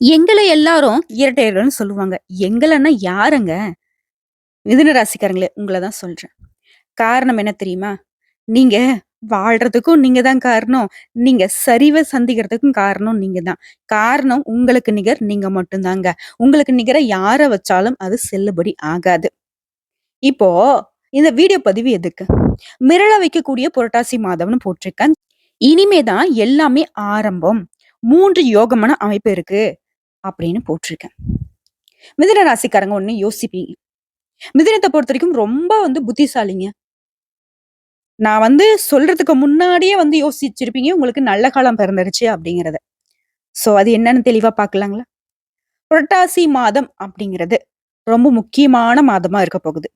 எங்கள எல்லாரும் இரட்டையர்கள்ன்னு சொல்லுவாங்க. எங்களன்னா யாருங்க? மிதுன ராசிக்காரங்களே உங்கள தான் சொல்றேன். காரணம் என்ன தெரியுமா? நீங்க வாழ்றதுக்கும் நீங்க தான் காரணம். நீங்க சரிவ சந்திக்கிறதுக்கும் காரணம் நீங்க தான். காரணம் உங்களுக்கு நிகர் நீங்க மட்டும் தாங்க. உங்களுக்கு நிகரா யார வச்சாலும் அது செல்லுபடி ஆகாது. இப்போ இந்த வீடியோ பதிவு எதுக்கு? மிரள வைக்கக்கூடிய புரட்டாசி மாதம்னு போட்டிருக்கேன். இனிமே தான் எல்லாமே ஆரம்பம். 3 யோகமான அமைப்பு இருக்கு அப்படின்னு போட்டிருக்கேன். மிதுன ராசிக்காரங்க ஒண்ணு யோசிப்பீங்க. மிதுனத்த பொறுத்தவரைக்கும் ரொம்ப புத்திசாலிங்க. நான் சொல்றதுக்கு முன்னாடியே யோசிச்சிருப்பீங்க, உங்களுக்கு நல்ல காலம் பிறந்துருச்சு அப்படிங்கிறத. சோ அது என்னன்னு தெளிவா பார்க்கலாங்களா? புரட்டாசி மாதம் அப்படிங்கிறது ரொம்ப முக்கியமான மாதமா இருக்க போகுது.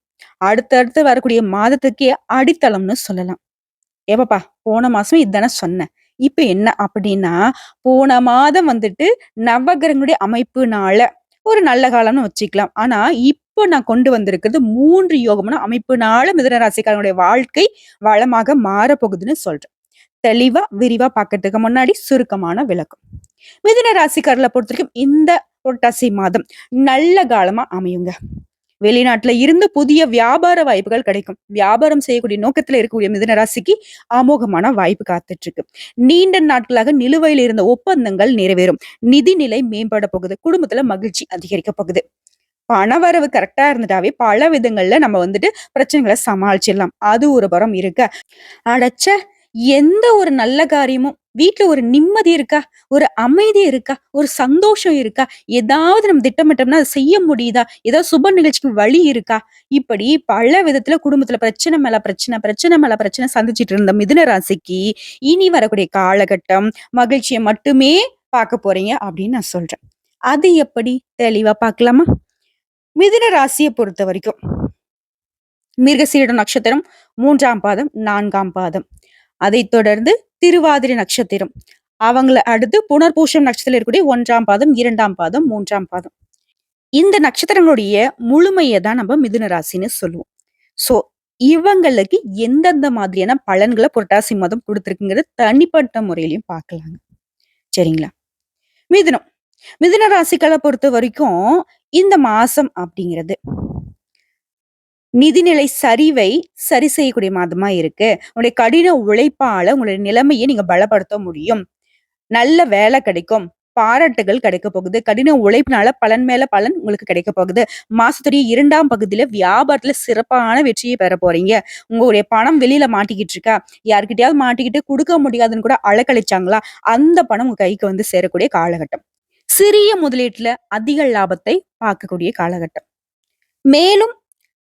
அடுத்தடுத்து வரக்கூடிய மாதத்துக்கே அடித்தளம்னு சொல்லலாம். ஏப்பா போன மாசம் இதானே சொன்னேன். இப்ப என்ன அப்படின்னா, போன மாதம் நவகிரகங்களுடைய அமைப்புனால ஒரு நல்ல காலம்னு வச்சுக்கலாம். ஆனா, இப்போ நான் கொண்டு வந்திருக்கிறது 3 யோகமான அமைப்புனால மிதுன ராசிக்காரங்களுடைய வாழ்க்கை வளமாக மாறப்போகுதுன்னு சொல்றேன். தெளிவா, விரிவா பார்க்கறதுக்கு முன்னாடி சுருக்கமான விளக்கம். மிதுன ராசிக்காரர்கள பொறுத்தவரைக்கும் இந்த புரட்டாசி மாதம் நல்ல காலமா அமையுங்க. வெளிநாட்டுல இருந்து புதிய வியாபார வாய்ப்புகள் கிடைக்கும். வியாபாரம் செய்யக்கூடிய நோக்கத்துல இருக்கக்கூடிய மிதுன ராசிக்கு அமோகமான வாய்ப்பு காத்துட்டு இருக்கு. நீண்ட நாட்களாக நிலுவையில் இருந்த ஒப்பந்தங்கள் நிறைவேறும். நிதிநிலை மேம்பட போகுது. குடும்பத்துல மகிழ்ச்சி அதிகரிக்க போகுது. பணவரவு கரெக்டா இருந்துட்டாவே பல விதங்கள்ல நம்ம பிரச்சனைகளை சமாளிச்சிடலாம். அது ஒரு புறம் இருக்க, அடச்சே எந்த ஒரு நல்ல காரியமும் வீட்ல ஒரு நிம்மதி இருக்கா? ஒரு அமைதி இருக்கா? ஒரு சந்தோஷம் இருக்கா? ஏதாவது நம்ம திட்டமிட்டோம்னா அத செய்ய முடியுதா? ஏதாவது சுப நிகழ்ச்சிக்கு வழி இருக்கா? இப்படி பல விதத்துல குடும்பத்துல பிரச்சனை மேல பிரச்சனை, பிரச்சனை மேல பிரச்சனை சந்திச்சுட்டு இருந்த மிதுன ராசிக்கு, இனி வரக்கூடிய காலகட்டம் மகிழ்ச்சிய மட்டுமே பார்க்க போறீங்க அப்படின்னு நான் சொல்றேன். அது எப்படி? தெளிவா பார்க்கலாமா? மிதுன ராசிய பொறுத்தவரைக்கும் மிருகசீரிட நட்சத்திரம் 3ஆம் பாதம், 4ஆம் பாதம். அதைத் தொடர்ந்து திருவாதிரை நட்சத்திரம். அவங்கள அடுத்து புனர்பூசம் நட்சத்திரத்துல இருக்கக்கூடிய 1ஆம் பாதம், 2ஆம் பாதம், 3ஆம் பாதம். இந்த நட்சத்திரங்களுடைய முழுமைய தான் நம்ம மிதுன ராசின்னு சொல்லுவோம். சோ இவங்களுக்கு எந்தெந்த மாதிரியான பலன்கள புரட்டாசி மாதம் குடுத்திருக்குங்கிறது தனிப்பட்ட முறையிலயும் பார்க்கலாங்க. சரிங்களா? மிதுனம். மிதுன ராசிக்கள பொறுத்தவரைக்கும் இந்த மாசம் அப்படிங்கிறது நிதிநிலை சரிவை சரி செய்யக்கூடிய மாதமா இருக்கு. உங்களுடைய கடின உழைப்பால உங்களுடைய நிலைமைய நீங்க பலப்படுத்த முடியும். நல்ல வேலை கிடைக்கும். பாராட்டுகள் கிடைக்க போகுது. கடின உழைப்பினால பலன் மேல பலன் உங்களுக்கு கிடைக்க போகுது. மாசத்துடைய 2ஆம் பகுதியில வியாபாரத்துல சிறப்பான வெற்றியை பெற போறீங்க. உங்களுடைய பணம் வெளியில மாட்டிக்கிட்டு இருக்கா? யார்கிட்டயாவது மாட்டிக்கிட்டு குடுக்க முடியாதுன்னு கூட அலக்கழிச்சாங்களா? அந்த பணம் உங்க கைக்கு சேரக்கூடிய காலகட்டம். சிறிய முதலீட்டுல அதிக லாபத்தை பார்க்கக்கூடிய காலகட்டம். மேலும்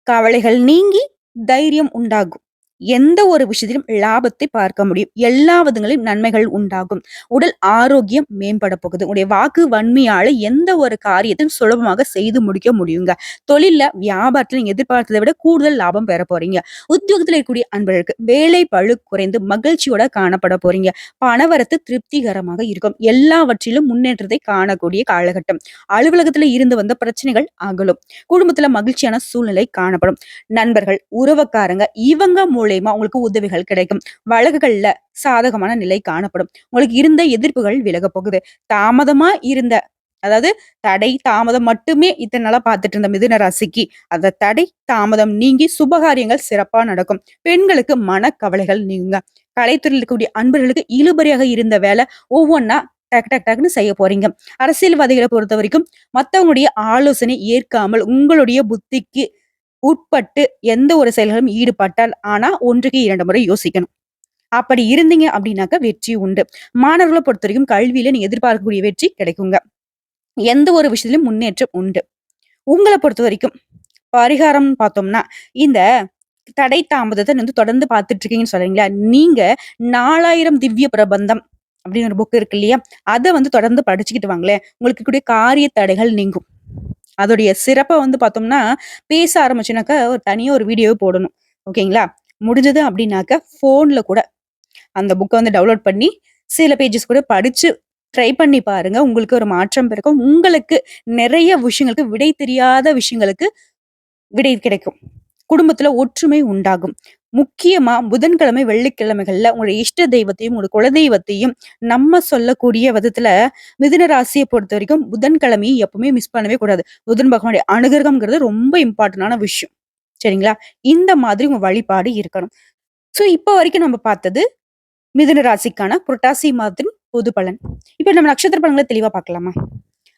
கவலைகள் நீங்கி தைரியம் உண்டாகும். எந்த ஒரு விஷயத்திலும் லாபத்தை பார்க்க முடியும். எல்லா விதங்களிலும் நன்மைகள் உண்டாகும். உடல் ஆரோக்கியம் மேம்பட போகுது. உங்களுடைய வாக்கு வன்மையால எந்த ஒரு காரியத்தையும் சுலபமாக செய்து முடிக்க முடியுங்க. தொழில்ல, வியாபாரத்துல நீங்க எதிர்பார்த்ததை விட கூடுதல் லாபம் பெற போறீங்க. உத்தியோகத்துல இருக்கக்கூடிய அன்பர்களுக்கு வேலை பளு குறைந்து மகிழ்ச்சியோட காணப்பட போறீங்க. பணவரத்து திருப்திகரமாக இருக்கும். எல்லாவற்றிலும் முன்னேற்றத்தை காணக்கூடிய காலகட்டம். அலுவலகத்துல இருந்து வந்த பிரச்சனைகள் அகலும். குடும்பத்துல மகிழ்ச்சியான சூழ்நிலை காணப்படும். நண்பர்கள், உறவுக்காரங்க இவங்க மூலியமா உங்களுக்கு உதவிகள் கிடைக்கும். வழக்குகள்ல சாதகமான நிலை காணப்படும். உங்களுக்கு இருந்த எதிர்ப்புகள் விலக போகுது. தாமதமா இருந்த அதாவது தடை தாமதம் மட்டுமே இத்தனை நாளா பார்த்துட்டு இருந்த மிதுன ராசிக்கு அந்த தடை தாமதம் நீங்கி சுபகாரியங்கள் சிறப்பா நடக்கும். பெண்களுக்கு மனக்கவலைகள் நீங்குங்க. கலைத்துறையில் இருக்கக்கூடிய அன்பர்களுக்கு இழுபறியாக இருந்த வேலை ஒவ்வொன்னா டக்கு டக்கு டக்குன்னு செய்ய போறீங்க. அரசியல்வாதிகளை பொறுத்த வரைக்கும் மத்தவங்களுடைய ஆலோசனை ஏற்காமல் உங்களுடைய புத்திக்கு உட்பட்டு எந்த ஒரு செயல்களும் ஈடுபட்டால் ஆனா 1க்கு 2 முறை யோசிக்கணும். அப்படி இருந்தீங்க அப்படின்னாக்க வெற்றி உண்டு. மாணவர்களை பொறுத்தவரைக்கும் கல்வியில நீங்க எதிர்பார்க்கக்கூடிய வெற்றி கிடைக்குங்க. எந்த ஒரு விஷயத்திலும் முன்னேற்றம் உண்டு. உங்கள பொறுத்தவரைக்கும் பரிகாரம்னு பார்த்தோம்னா, இந்த தடை தாமதத்த தொடர்ந்து பார்த்துட்டு இருக்கீங்கன்னு சொல்றீங்களா? நீங்க 4000 திவ்ய பிரபந்தம் அப்படின்னு ஒரு புக் இருக்கு இல்லையா? அத தொடர்ந்து படிச்சுக்கிட்டு வாங்களேன். உங்களுக்கு இருக்கக்கூடிய காரிய தடைகள் நீங்கும். அதோடைய சிறப்ப பார்த்தோம்னா, பேச ஆரம்பிச்சோனாக்கா ஒரு தனியா ஒரு வீடியோவே போடணும். ஓகேங்களா? முடிஞ்சது அப்படின்னாக்க ஃபோன்ல கூட அந்த புக்க டவுன்லோட் பண்ணி, சில பேஜஸ் கூட படிச்சு ட்ரை பண்ணி பாருங்க. உங்களுக்கு ஒரு மாற்றம் பிறக்கும். உங்களுக்கு நிறைய விஷயங்களுக்கு விடை தெரியாத விஷயங்களுக்கு விடை கிடைக்கும். குடும்பத்துல ஒற்றுமை உண்டாகும். முக்கியமா புதன்கிழமை, வெள்ளிக்கிழமைகள்ல உங்களுடைய இஷ்ட தெய்வத்தையும், உங்க குலதெய்வத்தையும் நம்ம சொல்லக்கூடிய விதத்துல மிதுன ராசிய பொறுத்தவரைக்கும் புதன்கிழமையை எப்பவுமே மிஸ் பண்ணவே கூடாது. புதன் பகவானுடைய அனுகிரகம்ங்கிறது ரொம்ப இம்பார்ட்டன்டான விஷயம். சரிங்களா? இந்த மாதிரி உங்க வழிபாடு இருக்கணும். சோ, இப்ப வரைக்கும் நம்ம பார்த்தது மிதுன ராசிக்கான புரட்டாசி மாதத்தின் பொது பலன். இப்ப நம்ம நட்சத்திர பலன்கள தெளிவா பார்க்கலாமா?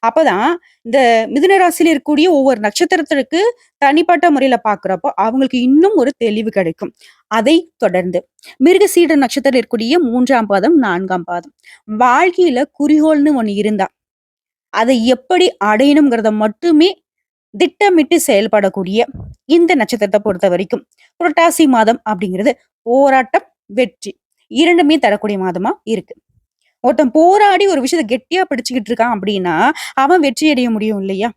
அப்பதான் இந்த மிதுன ராசியில இருக்கக்கூடிய ஒவ்வொரு நட்சத்திரத்திற்கு தனிப்பட்ட முறையில பார்க்கிறப்போ, அவங்களுக்கு இன்னும் ஒரு தெளிவு கிடைக்கும். அதை தொடர்ந்து மிருகசீட நட்சத்திரம் இருக்கக்கூடிய 3ஆம் பாதம், 4ஆம் பாதம். வாழ்க்கையில குறிக்கோள்னு ஒண்ணு இருந்தா, அதை எப்படி அடையணும்ங்கிறத மட்டுமே திட்டமிட்டு செயல்படக்கூடிய இந்த நட்சத்திரத்த பொறுத்தவரைக்கும், புரட்டாசி மாதம் அப்படிங்கிறது போராட்டம், வெற்றி 2மே தரக்கூடிய மாதமா இருக்கு. ஒருத்தன் போராடி ஒரு விஷயத்த கெட்டியா பிடிச்சுக்கிட்டு இருக்கான் அப்படின்னா, அவன் வெற்றி அடைய முடியும் இல்லையா?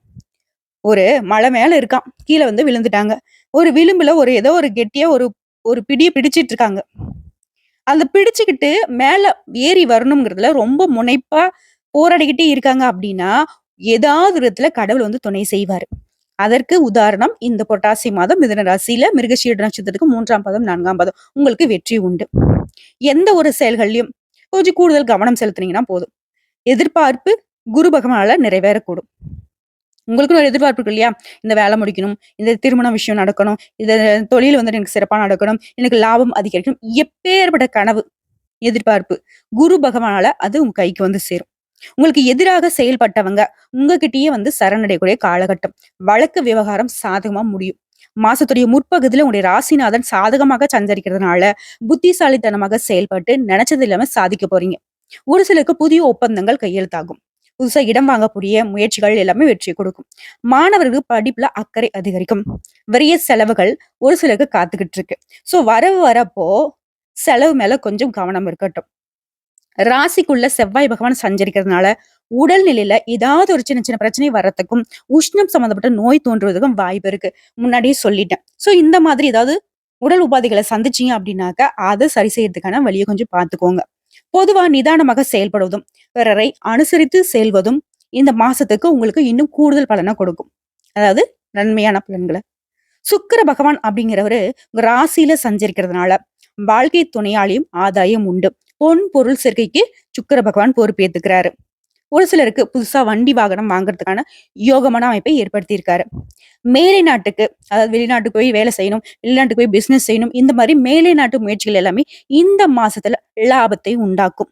ஒரு மலை மேல இருக்கான். கீழ வந்து விழுந்துட்டாங்க. ஒரு விளிம்புல ஏதோ ஒரு கெட்டியா ஒரு ஒரு பிடிய பிடிச்சிட்டு இருக்காங்க. அந்த பிடிச்சுக்கிட்டு மேல ஏறி வரணும்ங்கிறதுல ரொம்ப முனைப்பா போராடிக்கிட்டே இருக்காங்க அப்படின்னா, ஏதாவது விதத்துல கடவுள் வந்து துணை செய்வாரு. அதற்கு உதாரணம் இந்த புரட்டாசி மாதம் மிதுன ராசியில மிருகசீட நட்சத்திரத்துக்கு 3ஆம் பாதம், 4ஆம் பாதம். உங்களுக்கு வெற்றி உண்டு. எந்த ஒரு செயல்கள்லயும் கொஞ்சம் கூடுதல் கவனம் செலுத்துனீங்கன்னா போதும். எதிர்பார்ப்பு குரு பகவானால நிறைவேறக்கூடும். உங்களுக்குன்னு ஒரு எதிர்பார்ப்பு இருக்கு இல்லையா? இந்த வேலை முடிக்கணும், இந்த திருமண விஷயம் நடக்கணும், இந்த தொழில் வந்துட்டு எனக்கு சிறப்பா நடக்கணும், எனக்கு லாபம் அதிகரிக்கணும். எப்பேற்பட்ட கனவு, எதிர்பார்ப்பு குரு பகவானால அது உங்க கைக்கு வந்து சேரும். உங்களுக்கு எதிராக செயல்பட்டவங்க உங்ககிட்டயே வந்து சரணடையக்கூடிய காலகட்டம். வழக்கு விவகாரம் சாதகமா முடியும். மாசத்துடைய முற்பகுதியில உங்களுடைய ராசிநாதன் சாதகமாக சஞ்சரிக்கிறதுனால புத்திசாலித்தனமாக செயல்பட்டு நினைச்சது இல்லாம சாதிக்க போறீங்க. ஒரு சிலருக்கு புதிய ஒப்பந்தங்கள் கையெழுத்தாகும். புதுசா இடம் வாங்கக்கூடிய முயற்சிகள் எல்லாமே வெற்றி கொடுக்கும். மாணவர்களுக்கு படிப்புல அக்கறை அதிகரிக்கும். விரைய செலவுகள் ஒரு சிலருக்கு காத்துக்கிட்டு இருக்கு. சோ வரவு வரப்போ செலவு மேல கொஞ்சம் கவனம் இருக்கட்டும். ராசிக்குள்ள செவ்வாய் பகவான் சஞ்சரிக்கிறதுனால உடல்நிலையில ஏதாவது ஒரு சின்ன சின்ன பிரச்சனை வர்றதுக்கும் உஷ்ணம் சம்பந்தப்பட்ட நோய் தோன்றுவதற்கும் வாய்ப்பு இருக்கு. முன்னாடியே சொல்லிட்டேன். சோ இந்த மாதிரி ஏதாவது உடல் உபாதைகளை சந்திச்சீங்க அப்படின்னாக்க அதை சரி செய்யறதுக்கான வழியை கொஞ்சம் பார்த்துக்கோங்க. பொதுவா நிதானமாக செயல்படுவதும் பிறரை அனுசரித்து செல்வதும் இந்த மாசத்துக்கு உங்களுக்கு இன்னும் கூடுதல் பலனை கொடுக்கும். அதாவது நன்மையான பலன்களை. சுக்கிர பகவான் அப்படிங்கிறவரு உங்க ராசியில சஞ்சரிக்கிறதுனால வாழ்க்கை துணையாளியும் ஆதாயம் உண்டு. பொன் பொருள் சேர்க்கைக்கு சுக்கிர பகவான் பொறுப்பேத்துக்கிறாரு. ஒரு சிலருக்கு புதுசா வண்டி வாகனம் வாங்குறதுக்கான யோகமான அமைப்பை ஏற்படுத்தி இருக்காரு. மேலை நாட்டுக்கு, அதாவது வெளிநாட்டுக்கு போய் வேலை செய்யணும், வெளிநாட்டுக்கு போய் பிசினஸ் செய்யணும், இந்த மாதிரி மேலை நாட்டு முயற்சிகள் எல்லாமே இந்த மாசத்துல லாபத்தை உண்டாக்கும்.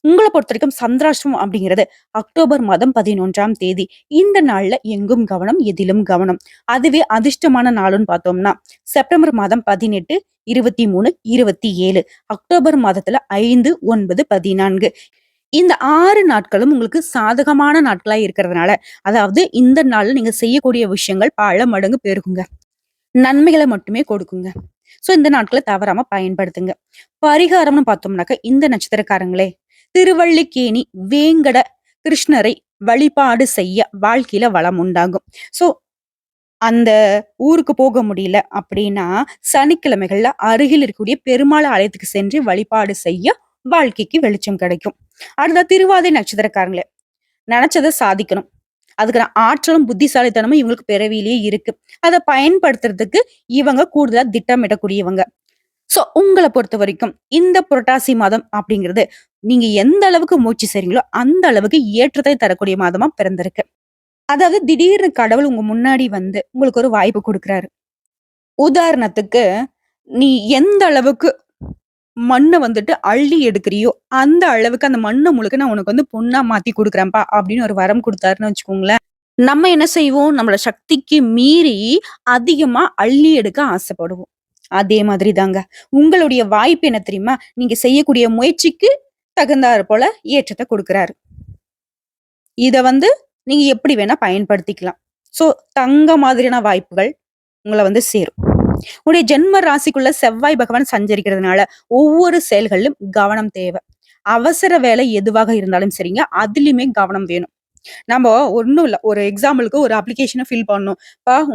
உங்கள பொறுத்தவரைக்கும் சந்திராஷ்டமம் அப்படிங்கிறது அக்டோபர் மாதம் 11ஆம் தேதி. இந்த நாள்ல எங்கும் கவனம், எதிலும் கவனம். அதுவே அதிர்ஷ்டமான நாளுன்னு பார்த்தோம்னா செப்டம்பர் மாதம் 18, 23, 27, அக்டோபர் மாதத்துல 5, 9, 14. இந்த 6 நாட்களும் உங்களுக்கு சாதகமான நாட்களா இருக்கிறதுனால, அதாவது இந்த நாள்ல நீங்க செய்யக்கூடிய விஷயங்கள் பல மடங்கு பெருகுங்க. நன்மைகளை மட்டுமே கொடுக்குங்க. சோ இந்த நாட்கள தவறாம பயன்படுத்துங்க. பரிகாரம்னு பார்த்தோம்னாக்க இந்த நட்சத்திரக்காரங்களே திருவல்லிக்கேணி வேங்கட கிருஷ்ணரை வழிபாடு செய்ய வாழ்க்கையில வளம் உண்டாகும். சோ அந்த ஊருக்கு போக முடியல அப்படின்னா சனிக்கிழமைகள்ல அருகில் இருக்கக்கூடிய பெருமாள் ஆலயத்துக்கு சென்று வழிபாடு செய்ய வாழ்க்கைக்கு வெளிச்சம் கிடைக்கும். அடுத்த திருவாதிரை நட்சத்திரக்காரங்களே நினைச்சதை சாதிக்கணும். அதுக்கான ஆற்றலும் புத்திசாலித்தனமும் இவங்களுக்கு பிறவியிலேயே இருக்கு. அதை பயன்படுத்துறதுக்கு இவங்க கூடுதலா திட்டமிடக்கூடியவங்க. சோ உங்கள பொறுத்தவரைக்கும் இந்த புரட்டாசி மாதம் அப்படிங்கிறது நீங்க எந்த அளவுக்கு முயற்சி செய்றீங்களோ அந்த அளவுக்கு ஏற்றத்தை தரக்கூடிய மாதமா பிறந்திருக்கு. அதாவது திடீர்னு கடவுள் உங்க முன்னாடி வந்து உங்களுக்கு ஒரு வாய்ப்பு குடுக்குறாரு. உதாரணத்துக்கு, நீ எந்த அளவுக்கு மண்ண வந்துட்டு அள்ளி எடுக்கிறியோ, அந்த அளவுக்கு அந்த மண்ண முழுக்க நான் உனக்கு வந்து பொன்னா மாத்தி குடுக்குறேன்ப்பா அப்படின்னு ஒரு வரம் குடுத்தாருன்னு வச்சுக்கோங்களேன். நம்ம என்ன செய்வோம்? நம்மளோட சக்திக்கு மீறி அதிகமா அள்ளி எடுக்க ஆசைப்படுவோம். அதே மாதிரி தாங்க. உங்களுடைய வாய்ப்பு என்ன தெரியுமா? நீங்க செய்யக்கூடிய முயற்சிக்கு தகுந்தாற் போல ஏற்றத்த குடுக்குறாரு. இத வந்து நீங்க எப்படி வேணா பயன்படுத்திக்கலாம். சோ தங்க மாதிரியான வாய்ப்புகள் உங்கள வந்து சேரும். உங்களுடைய ஜென்ம ராசிக்குள்ள செவ்வாய் பகவான் சஞ்சரிக்கிறதுனால ஒவ்வொரு செயல்களிலும் கவனம் தேவை. அவசர வேலை எதுவாக இருந்தாலும் சரிங்க, அதிலுமே கவனம் வேணும். நம்ம ஒண்ணும் இல்ல. ஒரு எக்ஸாம்பிளுக்கு ஒரு அப்ளிகேஷன ஃபில் பண்ணணும்.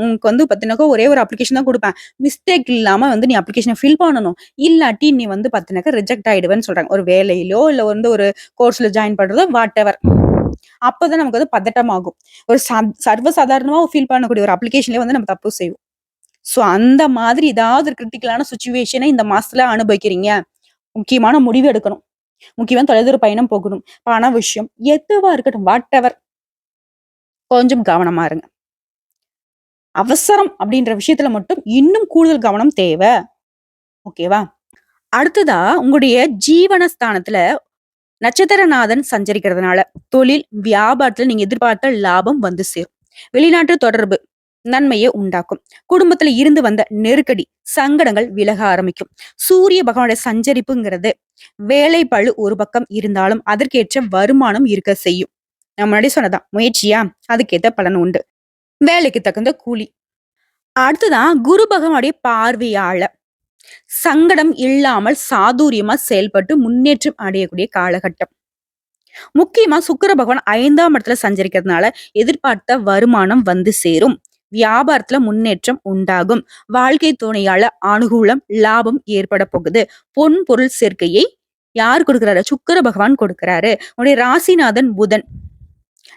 உனக்கு வந்து பாத்தீனாக்கா ஒரே ஒரு அப்ளிகேஷன் தான் குடுப்பேன். மிஸ்டேக் இல்லாம வந்து நீ அப்ளிகேஷன ஃபில் பண்ணணும். இல்லாட்டி நீ வந்து பாத்தீனாக்கா ரிஜெக்ட் ஆயிடுவேன்னு சொல்றாங்க. ஒரு வேலையிலோ, இல்ல வந்து ஒரு கோர்ஸ்ல ஜாயின் பண்றதோ வாட்டெவர். அப்பதான் நமக்கு வந்து பதட்டமாகும். ஒரு சர்வ சாதாரணமா ஃபில் பண்ணக்கூடிய ஒரு அப்ளிகேஷன்லயே வந்து நம்ம தப்பு செய்வோம். சோ அந்த மாதிரி ஏதாவது ஒரு கிரிட்டிக்கலான சிச்சுவேஷனை இந்த மாசத்துல அனுபவிக்கிறீங்க. முக்கியமான முடிவு எடுக்கணும். முக்கியமா தொலைதூர பயணம் போகணும். பண விஷயம் எதுவா இருக்கட்டும், வாட் எவர் கொஞ்சம் கவனமா இருங்க. அவசரம் அப்படின்ற விஷயத்துல மட்டும் இன்னும் கூடுதல் கவனம் தேவை. ஓகேவா? அடுத்ததா உங்களுடைய ஜீவனஸ்தானத்துல நட்சத்திரநாதன் சஞ்சரிக்கிறதுனால தொழில், வியாபாரத்துல நீங்க எதிர்பார்த்த லாபம் வந்து சேரும். வெளிநாட்டு தொடர்பு நன்மையை உண்டாக்கும். குடும்பத்துல இருந்து வந்த நெருக்கடி, சங்கடங்கள் விலக ஆரம்பிக்கும். சூரிய பகவானுடைய சஞ்சரிப்புங்கிறது வேலை பளு ஒரு பக்கம் இருந்தாலும் அதற்கேற்ற வருமானம் இருக்க செய்யும். நான் முன்னாடி சொன்னதான் முயற்சியா அதுக்கேத்த பலன் உண்டு. வேலைக்கு தகுந்த கூலி. அடுத்துதான் குரு பகவானுடைய பார்வையால சங்கடம் இல்லாமல் சாதுரியமா செயல்பட்டு முன்னேற்றம் அடையக்கூடிய காலகட்டம். முக்கியமா சுக்கிர பகவான் 5ஆம் இடத்துல சஞ்சரிக்கிறதுனால எதிர்பார்த்த வருமானம் வந்து சேரும். வியாபாரத்துல முன்னேற்றம் உண்டாகும். வாழ்க்கை துணையால அனுகூலம், லாபம் ஏற்பட போகுது. பொன் பொருள் சேர்க்கையை யார் கொடுக்கிறாரு? சுக்கிர பகவான் கொடுக்கிறாரு. உன்னுடைய ராசிநாதன் புதன்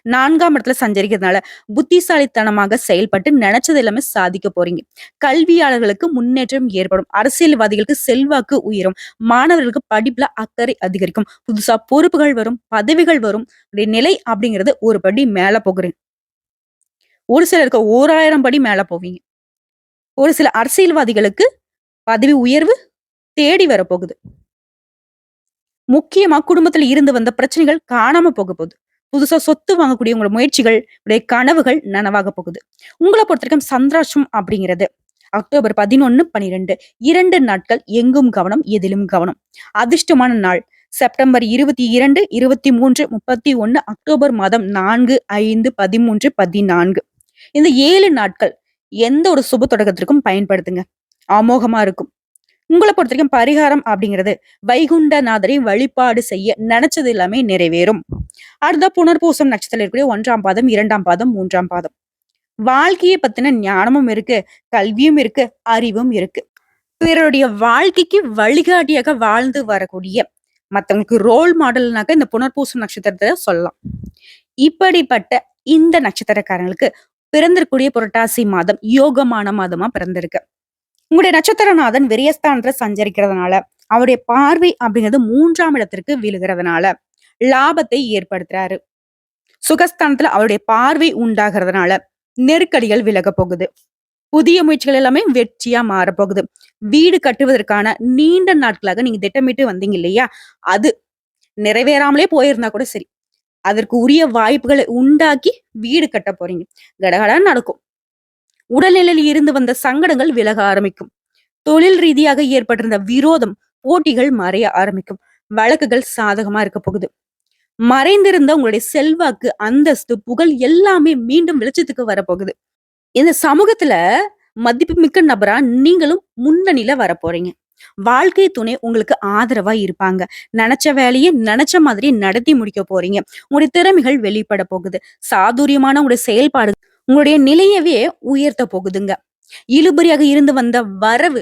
4ஆம் இடத்துல சஞ்சரிக்கிறதுனால புத்திசாலித்தனமாக செயல்பட்டு நினைச்சது எல்லாமே சாதிக்க போறீங்க. கல்வியாளர்களுக்கு முன்னேற்றம் ஏற்படும். அரசியல்வாதிகளுக்கு செல்வாக்கு உயரும். மாணவர்களுக்கு படிப்புல அக்கறை அதிகரிக்கும். புதுசா பொறுப்புகள் வரும், பதவிகள் வரும். உடைய நிலை அப்படிங்கிறது ஒரு படி மேல போகிறேன். ஒரு சிலருக்கு 1000 படி மேல போவீங்க. ஒரு சில அரசியல்வாதிகளுக்கு பதவி உயர்வு தேடி வரப்போகுது. முக்கியமா குடும்பத்துல இருந்து வந்த பிரச்சனைகள் காணாம போக போகுது. புதுசா சொத்து வாங்கக்கூடிய உங்களோட முயற்சிகள், உடைய கனவுகள் நனவாக போகுது. உங்களை பொறுத்தவரைக்கும் சந்திராஷ்டம் அப்படிங்கிறது அக்டோபர் 11, 12 2 நாட்கள் எங்கும் கவனம், எதிலும் கவனம். அதிர்ஷ்டமான நாள் செப்டம்பர் 22, 23, 31, அக்டோபர் மாதம் 4, 5, 13, 14. இந்த 7 நாட்கள் எந்த ஒரு சுப தொடக்கத்திற்கும் பயன்படுத்துங்க. அமோகமா இருக்கும். உங்களை பொறுத்த வரைக்கும் பரிகாரம் அப்படிங்கிறது வைகுண்டநாதரை வழிபாடு செய்ய நினைச்சது எல்லாமே நிறைவேறும். அடுத்த புனர்பூசம் நட்சத்திரம் இருக்கக்கூடிய 1ஆம் பாதம், 2ஆம் பாதம், 3ஆம் பாதம். வாழ்க்கையை பத்தின ஞானமும் இருக்கு, கல்வியும் இருக்கு, அறிவும் இருக்கு. பிறருடைய வாழ்க்கைக்கு வழிகாட்டியாக வாழ்ந்து வரக்கூடிய மத்தவங்களுக்கு ரோல் மாடல்னாக்க இந்த புனர்பூசம் நட்சத்திரத்தை சொல்லலாம். இப்படிப்பட்ட இந்த நட்சத்திரக்காரங்களுக்கு பிறந்திருக்கூடிய புரட்டாசி மாதம் யோகமான மாதமா பிறந்திருக்கு. உங்களுடைய நட்சத்திரநாதன் விரயஸ்தானத்துல சஞ்சரிக்கிறதுனால அவருடைய பார்வை அப்படிங்கிறது 3ஆம் இடத்திற்கு விழுகிறதுனால லாபத்தை ஏற்படுத்துறாரு. சுகஸ்தானத்துல அவருடைய பார்வை உண்டாகிறதுனால நெருக்கடிகள் விலக போகுது. புதிய முயற்சிகள் எல்லாமே வெற்றியா மாறப்போகுது. வீடு கட்டுவதற்கான நீண்ட நாட்களாக நீங்க திட்டமிட்டு வந்தீங்க இல்லையா, அது நிறைவேறாமலே போயிருந்தா கூட சரி, அதற்கு உரிய வாய்ப்புகளை உண்டாக்கி வீடு கட்ட போறீங்க. கடகடன்னு நடக்கும். உடல்நிலையில் இருந்து வந்த சங்கடங்கள் விலக ஆரம்பிக்கும். தொழில் ரீதியாக ஏற்பட்டிருந்த விரோதம், போட்டிகள் மறைய ஆரம்பிக்கும். வழக்குகள் சாதகமா இருக்க போகுது. மறைந்திருந்த உங்களுடைய செல்வாக்கு, அந்தஸ்து, புகழ் எல்லாமே மீண்டும் வெளிச்சத்துக்கு வரப்போகுது. இந்த சமூகத்துல மதிப்புமிக்க நபரா நீங்களும் முன்னணியில வர போறீங்க. வாழ்க்கை துணை உங்களுக்கு ஆதரவா இருப்பாங்க. நினைச்ச வேலையை நினைச்ச மாதிரி நடத்தி முடிக்க போறீங்க. உங்களுடைய திறமைகள் வெளிப்பட போகுது. சாதுரியமான உங்களுடைய செயல்பாடு உங்களுடைய நிலையவே உயர்த்த போகுதுங்க. இழுபறியாக இருந்து வந்த வரவு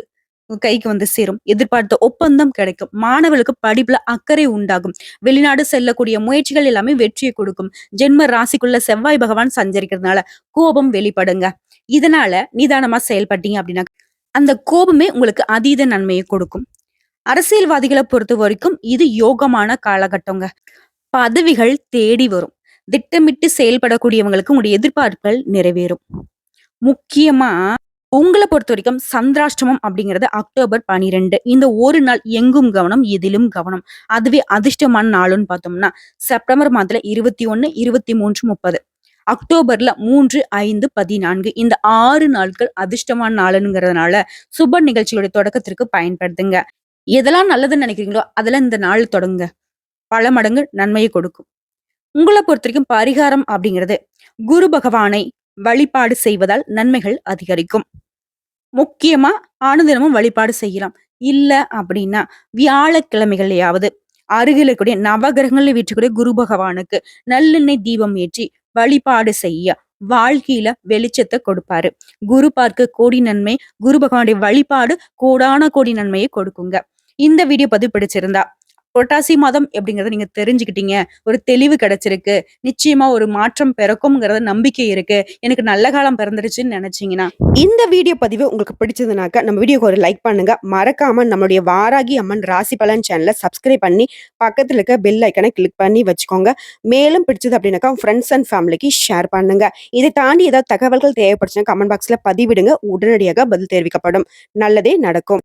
உங்க கைக்கு வந்து சேரும். எதிர்பார்த்த ஒப்பந்தம் கிடைக்கும். மாணவர்களுக்கு படிப்புல அக்கறை உண்டாகும். வெளிநாடு செல்லக்கூடிய முயற்சிகள் எல்லாமே வெற்றியை கொடுக்கும். ஜென்ம ராசிக்குள்ள செவ்வாய் பகவான் சஞ்சரிக்கிறதுனால கோபம் வெளிப்படுங்க. இதனால நிதானமா செயல்பட்டீங்க அப்படின்னா அந்த கோபமே உங்களுக்கு அதீத நன்மையை கொடுக்கும். அரசியல்வாதிகளை பொறுத்த வரைக்கும் இது யோகமான காலகட்டங்க. பதவிகள் தேடி வரும். திட்டமிட்டு செயல்படக்கூடியவங்களுக்கு உங்களுடைய எதிர்பார்ப்புகள் நிறைவேறும். முக்கியமா உங்கள பொறுத்தவரைக்கும் சந்திராஷ்டமம் அப்படிங்கிறது அக்டோபர் 12. இந்த ஒரு நாள் எங்கும் கவனம், எதிலும் கவனம். அதுவே அதிர்ஷ்டமான நாளுன்னு பார்த்தோம்னா செப்டம்பர் மாதத்துல 21, 23, 30. அக்டோபர்ல 3, 5, 14. இந்த 6 நாட்கள் அதிர்ஷ்டமான நாளுங்கிறதுனால சுப நிகழ்ச்சிகளுடைய தொடக்கத்திற்கு பயன்படுத்துங்க. எதெல்லாம் நல்லதுன்னு நினைக்கிறீங்களோ அதெல்லாம் இந்த நாள் தொடங்குங்க. பல மடங்கு நன்மையை கொடுக்கும். உங்கள பொறுத்தவரைக்கும் பரிகாரம் அப்படிங்கிறது குரு பகவானை வழிபாடு செய்வதால் நன்மைகள் அதிகரிக்கும். முக்கியமா அனுதினமும் வழிபாடு செய்யலாம். இல்ல அப்படின்னா வியாழக்கிழமைகளையாவது அருகில் இருக்கக்கூடிய நவகிரகங்களில் வீற்றக்கூடிய குரு பகவானுக்கு நல்லெண்ணெய் தீபம் ஏற்றி வழிபாடு செய்ய வாழ்க்கையில வெளிச்சத்தை கொடுப்பாரு. குரு பார்க்க கோடி நன்மை. குரு பகவானுடைய வழிபாடு கோடான கோடி நன்மையை கொடுக்குங்க. இந்த வீடியோ பதிவு பிடிச்சிருந்தா புரட்டாசி மாதம் அப்படிங்கிறத நீங்க தெரிஞ்சுக்கிட்டீங்க. ஒரு தெளிவு கிடைச்சிருக்கு. நிச்சயமா ஒரு மாற்றம் பிறக்கும்ங்கிறது நம்பிக்கை இருக்கு. எனக்கு நல்ல காலம் பிறந்துருச்சுன்னு நெனச்சீங்கன்னா, இந்த வீடியோ பதிவு உங்களுக்கு பிடிச்சதுனாக்க நம்ம வீடியோக்கு ஒரு லைக் பண்ணுங்க. மறக்காம நம்மளுடைய வாராகி அம்மன் ராசி பலன் சேனல சப்ஸ்கிரைப் பண்ணி, பக்கத்துல இருக்க பெல் ஐகான கிளிக் பண்ணி வச்சுக்கோங்க. மேலும் பிடிச்சது அப்படின்னாக்கா ஃப்ரெண்ட்ஸ் அண்ட் ஃபேமிலிக்கு ஷேர் பண்ணுங்க. இதை தாண்டி ஏதாவது தகவல்கள் தேவைப்பட்டுச்சுன்னா கமெண்ட் பாக்ஸ்ல பதிவிடுங்க. உடனடியாக பதில் தெரிவிக்கப்படும். நல்லதே நடக்கும்.